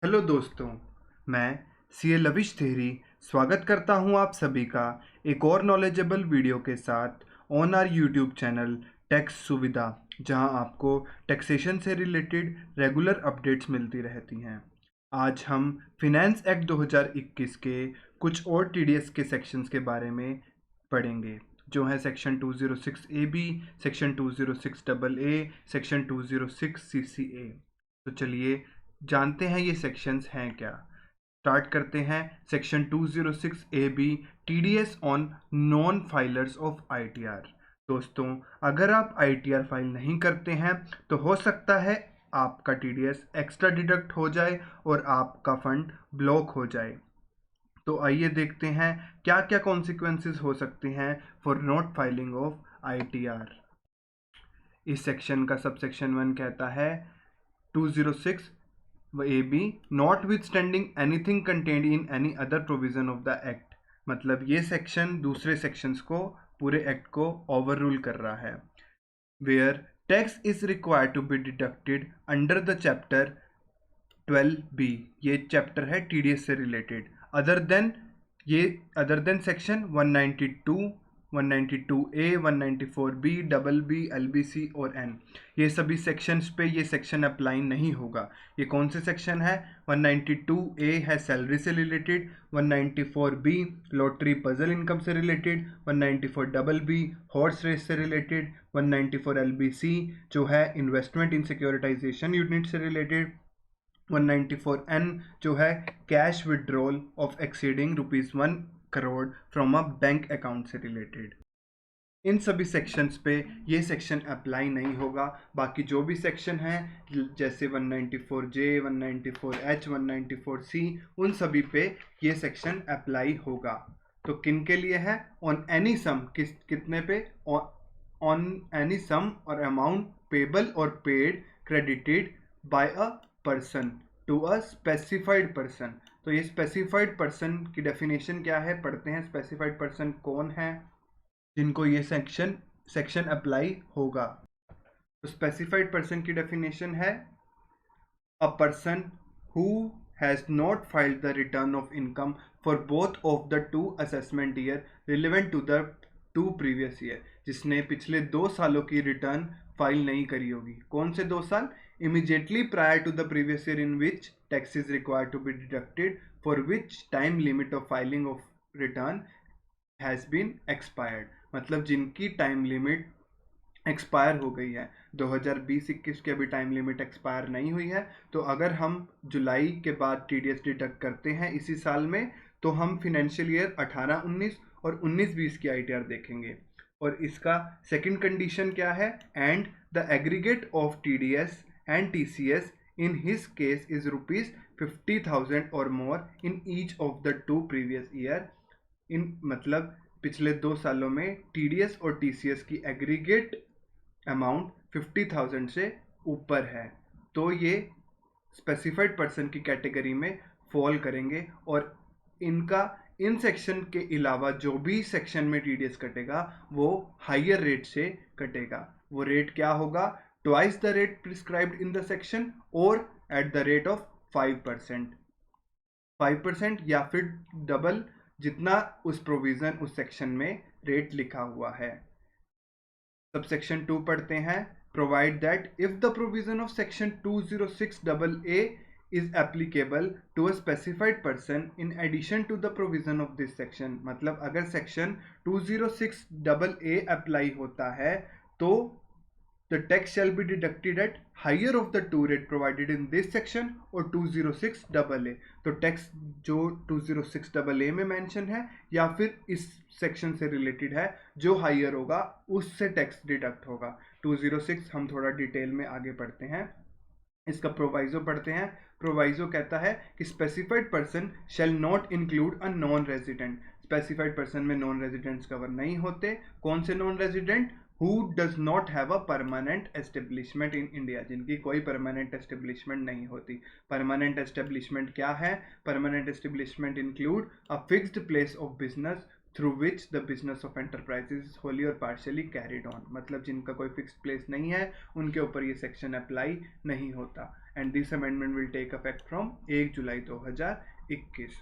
Hello दोस्तों, मैं CA lavish theory स्वागत करता हूं आप सभी का एक और नॉलेजेबल वीडियो के साथ on our YouTube channel tax सुविधा, जहां आपको टैक्सेशन से रिलेटेड रेगुलर अपडेट्स मिलती रहती हैं। आज हम फिनेंस एक्ट 2021 के कुछ और टीडीएस के सेक्शंस के बारे में पढ़ेंगे, जो है section 206 A B, section 206 double A, section 206 CCA। तो चलिए जानते हैं ये सेक्शंस हैं क्या। स्टार्ट करते हैं। Section 206 A B, TDS on non filers of ITR. दोस्तों, अगर आप आईटीआर फाइल नहीं करते हैं तो हो सकता है आपका टीडीएस एक्स्ट्रा डिडक्ट हो जाए और आपका फंड ब्लॉक हो जाए। तो आइए देखते हैं क्या क्या कॉन्सिक्वेंसेस हो सकते हैं for not filing of ITR. इस सेक्शन का सब सेक्शन 1 कहता है 206 A B, notwithstanding anything contained in any other provision of the act. मतलब ये सेक्शन दूसरे सेक्शंस को, पूरे एक्ट को ओवर रूल कर रहा है। Where tax is required to be deducted under the chapter 12B, ये चैप्टर है टीडीएस से related, other than section 192, 192A, 194B, double B, LBC और N। ये सभी सेक्शंस पे ये सेक्शन अप्लाई नहीं होगा। ये कौन से सेक्शन है? 192A है सैलरी से related, 194B lottery puzzle income से रिलेटेड, 194BB हॉर्स रेस से रिलेटेड, 194 LBC जो है इन्वेस्टमेंट इन सिक्योरिटाइजेशन यूनिट से रिलेटेड, 194N जो है cash withdrawal of exceeding ₹1 crore from a bank account से रिलेटेड। इन सभी सेक्शंस पे ये सेक्शन अप्लाई नहीं होगा। बाकी जो भी सेक्शन हैं जैसे 194J, 194H, 194C, उन सभी पे ये सेक्शन अप्लाई होगा। तो किन के लिए है? ऑन एनी सम, कितने पे? ऑन एनी सम और अमाउंट पेबल और paid credited by a person to a specified person. तो ये स्पेसिफाइड पर्सन की डेफिनेशन क्या है, पढ़ते हैं। स्पेसिफाइड पर्सन कौन है जिनको ये सेक्शन अप्लाई होगा? तो स्पेसिफाइड पर्सन की डेफिनेशन है a person who has not filed the return of income for both of the two assessment year relevant to the two previous year. जिसने पिछले 2 सालों की रिटर्न फाइल नहीं करी होगी। कौन से 2 साल? Immediately prior to the previous year in which tax is required to be deducted, for which time limit of filing of return has been expired. मतलब जिनकी टाइम लिमिट एक्सपायर हो गई है, 2020-21 की अभी टाइम लिमिट एक्सपायर नहीं हुई है। तो अगर हम जुलाई के बाद टीडीएस डिडक्ट करते हैं इसी साल में, तो हम फिनेंशियल ईयर 18-19 और 19-20 की आईटीआर देखेंगे। और इसका सेकंड कंडीशन क्या है? And the aggregate of TDS and TCS in his case is ₹50,000 or more in each of the 2 previous year. मतलब पिछले 2 सालों में टीडीएस और टीसीएस की एग्रीगेट अमाउंट 50,000 से ऊपर है, तो ये स्पेसिफाइड पर्सन की कैटेगरी में फॉल करेंगे। और इनका इन सेक्शन के अलावा जो भी सेक्शन में टीडीएस कटेगा वो हायर रेट से कटेगा। वो रेट क्या होगा? Twice the rate prescribed in the section और एट द रेट ऑफ 5%, 5% या फिर डबल जितना उस प्रोविजन उस सेक्शन में रेट लिखा हुआ है। सब सेक्शन 2 पढ़ते हैं। Provide that if the provision of section 206AA is applicable to a specified person in addition to the provision of this section। मतलब अगर सेक्शन 206AA अप्लाई होता है तो the tax shall be deducted at higher of the two rate provided in this section और 206AA। तो tax जो 206AA में mention है या फिर इस सेक्शन से रिलेटेड है, जो हायर होगा उससे टैक्स डिडक्ट होगा। 206 हम थोड़ा डिटेल में आगे पढ़ते हैं। इसका प्रोवाइजो पढ़ते हैं। प्रोवाइजो कहता है कि specified person shall not include a non resident. Specified person में नॉन रेजिडेंट्स कवर नहीं होते। कौन से non resident? Who does not have a permanent establishment in India, जिनकी कोई परमानेंट एस्टेब्लिशमेंट नहीं होती। परमानेंट एस्टेब्लिशमेंट क्या है? Permanent establishment include a fixed place of business through which the business of enterprises is Holi और पार्शियली कैरिड ऑन। मतलब जिनका कोई फिक्स्ड प्लेस नहीं है उनके ऊपर ये सेक्शन अप्लाई नहीं होता। And this amendment will take effect from 1 July 2021।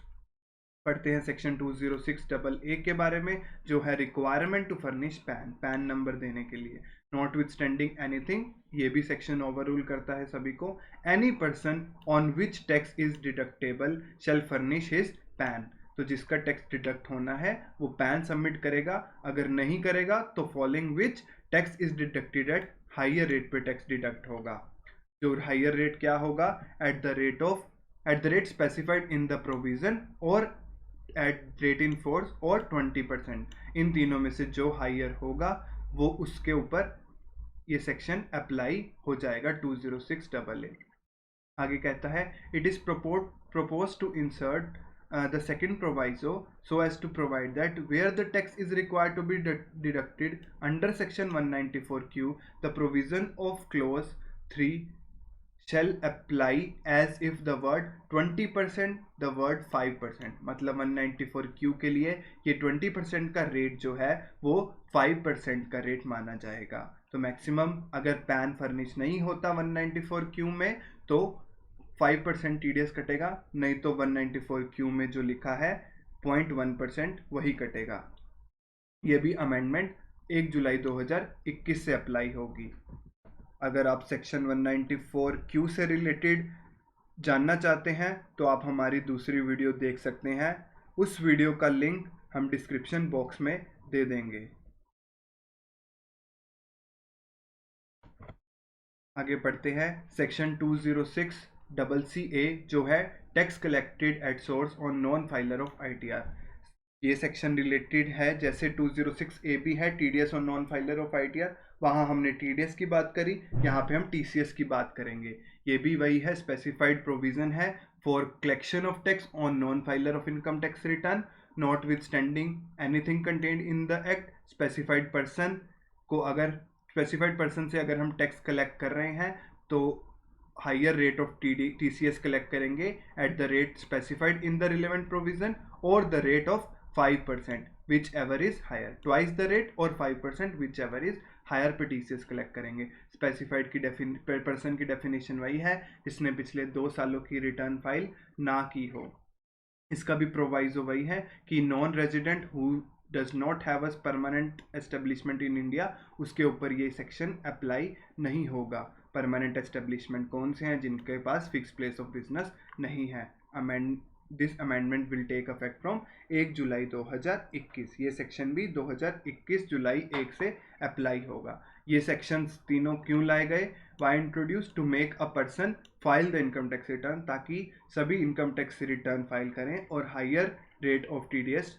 पढ़ते हैं सेक्शन 206AA के बारे में, जो है requirement to furnish PAN number देने के लिए। नॉट विथ स्टैंडिंग एनीथिंग, ये भी सेक्शन ओवर रूल करता है सभी को। Any person on which tax is deductible shell furnish his pan, तो जिसका टैक्स डिडक्ट होना है वो पैन सबमिट करेगा। अगर नहीं करेगा तो following which tax is deducted at higher rate पे टैक्स डिडक्ट होगा। जो हायर रेट क्या होगा, at the rate specified in the provision और एट रेट इन फोर्स और 20%, इन तीनों में से जो हायर होगा वो उसके ऊपर ये सेक्शन अप्लाई हो जाएगा 206AA। आगे कहता है it is proposed to insert the second proviso so as to provide that where the tax is required to be deducted under section 194Q, the provision of clause 3 shall apply as if the word 20%, the word 5%, मतलब 194Q के लिए ये 20% का rate जो है वो 5% का rate माना जाएगा। तो मैक्सिमम अगर पैन फर्निश नहीं होता 194Q में तो 5% TDS कटेगा, नहीं तो 194Q में जो लिखा है 0.1% वही कटेगा। ये भी अमेंडमेंट 1 जुलाई 2021 से अप्लाई होगी। अगर आप सेक्शन 194Q से रिलेटेड जानना चाहते हैं तो आप हमारी दूसरी वीडियो देख सकते हैं, उस वीडियो का लिंक हम डिस्क्रिप्शन बॉक्स में दे देंगे। आगे पढ़ते हैं सेक्शन 206CA, जो है tax collected at source on non filer of ITR। ये सेक्शन रिलेटेड है, जैसे 206A भी है TDS on non filer of ITR, वहाँ हमने TDS की बात करी, यहाँ पे हम TCS की बात करेंगे। ये भी वही है, स्पेसिफाइड प्रोविजन है for collection of tax on non filer of income tax return, not with standing anything contained in the act. Specified person को, अगर स्पेसिफाइड पर्सन से अगर हम टैक्स कलेक्ट कर रहे हैं तो higher rate of TCS collect करेंगे at the rate specified in the relevant provision or the rate of 5%, whichever is higher, twice the rate or 5% whichever is higher pay TCS collect करेंगे। Specified की person की definition वही है जिसने पिछले 2 सालों की रिटर्न फाइल ना की हो। इसका भी प्रोवाइजो वही है कि non resident who does not have a permanent establishment in India, उसके ऊपर ये सेक्शन अप्लाई नहीं होगा। परमानेंट एस्टेब्लिशमेंट कौन से हैं, जिनके पास फिक्स प्लेस ऑफ बिजनेस नहीं है। This amendment will take effect from 1 July 2021। ये सेक्शन भी 2021 जुलाई 1 से अप्लाई होगा। ये सेक्शंस तीनों क्यों लाए गए, why introduce to make a person file the income tax return, ताकि सभी इनकम टैक्स रिटर्न फाइल करें और higher rate of TDS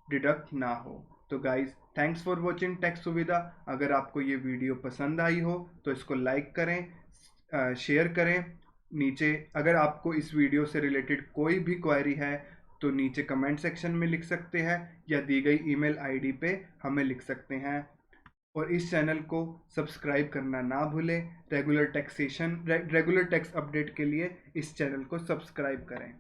deduct ना हो। तो guys, thanks for watching tax Suvidha. अगर आपको ये वीडियो पसंद आई हो तो इसको लाइक करें, शेयर करें। नीचे अगर आपको इस वीडियो से रिलेटेड कोई भी क्वेरी है तो नीचे कमेंट सेक्शन में लिख सकते हैं या दी गई ईमेल ID पे हमें लिख सकते हैं। और इस चैनल को सब्सक्राइब करना ना भूलें। रेगुलर टैक्स अपडेट के लिए इस चैनल को सब्सक्राइब करें।